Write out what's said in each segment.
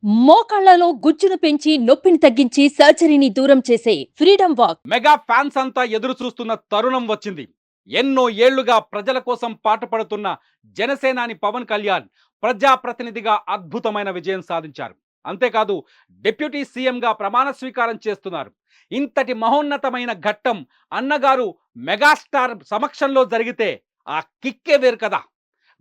మోకాళ్లలో గుజ్జును పెంచి నొప్పిని తగ్గించి సర్జరీని దూరం చేసే ఫ్రీడమ్ వాక్. మెగా ఫ్యాన్స్ అంతా ఎదురు చూస్తున్న తరుణం వచ్చింది. ఎన్నో ఏళ్లుగా ప్రజల కోసం పాటుపడుతున్న జనసేనాని పవన్ కళ్యాణ్ ప్రజాప్రతినిధిగా అద్భుతమైన విజయం సాధించారు. అంతేకాదు డిప్యూటీ సీఎంగా ప్రమాణ స్వీకారం చేస్తున్నారు. ఇంతటి మహోన్నతమైన ఘట్టం అన్నగారు మెగాస్టార్ సమక్షంలో జరిగితే ఆ కిక్కే వేరు కదా.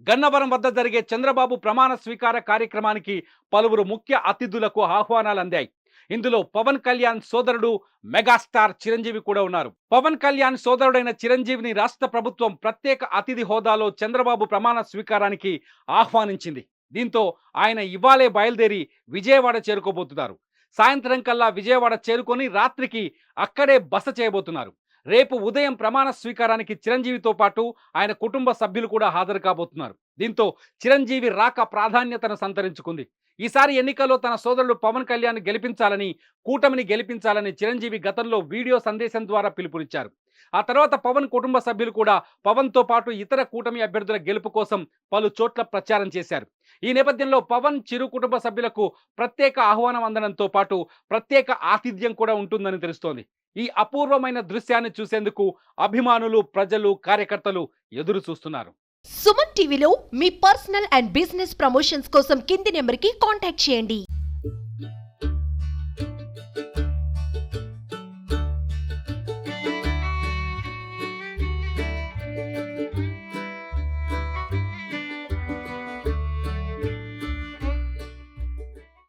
గన్నవరం వద్ద జరిగే చంద్రబాబు ప్రమాణ స్వీకార కార్యక్రమానికి పలువురు ముఖ్య అతిథులకు ఆహ్వానాలు అందాయి. ఇందులో పవన్ కళ్యాణ్ సోదరుడు మెగాస్టార్ చిరంజీవి కూడా ఉన్నారు. పవన్ కళ్యాణ్ సోదరుడైన చిరంజీవిని రాష్ట్ర ప్రభుత్వం ప్రత్యేక అతిథి హోదాలో చంద్రబాబు ప్రమాణ స్వీకారానికి ఆహ్వానించింది. దీంతో ఆయన ఇవాళే బయలుదేరి విజయవాడ చేరుకోబోతున్నారు. సాయంత్రం కల్లా విజయవాడ చేరుకొని రాత్రికి అక్కడే బస చేయబోతున్నారు. రేపు ఉదయం ప్రమాణ స్వీకారానికి చిరంజీవితో పాటు ఆయన కుటుంబ సభ్యులు కూడా హాజరు కాబోతున్నారు. దీంతో చిరంజీవి రాక ప్రాధాన్యతను సంతరించుకుంది. ఈసారి ఎన్నికల్లో తన సోదరుడు పవన్ కళ్యాణ్ గెలిపించాలని, కూటమిని గెలిపించాలని చిరంజీవి గతంలో వీడియో సందేశం ద్వారా పిలుపునిచ్చారు. ఆ తర్వాత పవన్ కుటుంబ సభ్యులు కూడా పవన్తో పాటు ఇతర కూటమి అభ్యర్థుల గెలుపు కోసం పలు చోట్ల ప్రచారం చేశారు. ఈ నేపథ్యంలో పవన్ చిరు కుటుంబ సభ్యులకు ప్రత్యేక ఆహ్వానం అందడంతో పాటు ప్రత్యేక ఆతిథ్యం కూడా ఉంటుందని తెలుస్తోంది. ఈ అపూర్వమైన దృశ్యాన్ని చూసేందుకు అభిమానులు, ప్రజలు, కార్యకర్తలు ఎదురు చూస్తున్నారు. సుమన్ టీవీలో మీ పర్సనల్ అండ్ బిజినెస్ ప్రమోషన్స్ కోసం కింది నెంబర్కి కాంటాక్ట్ చేయండి.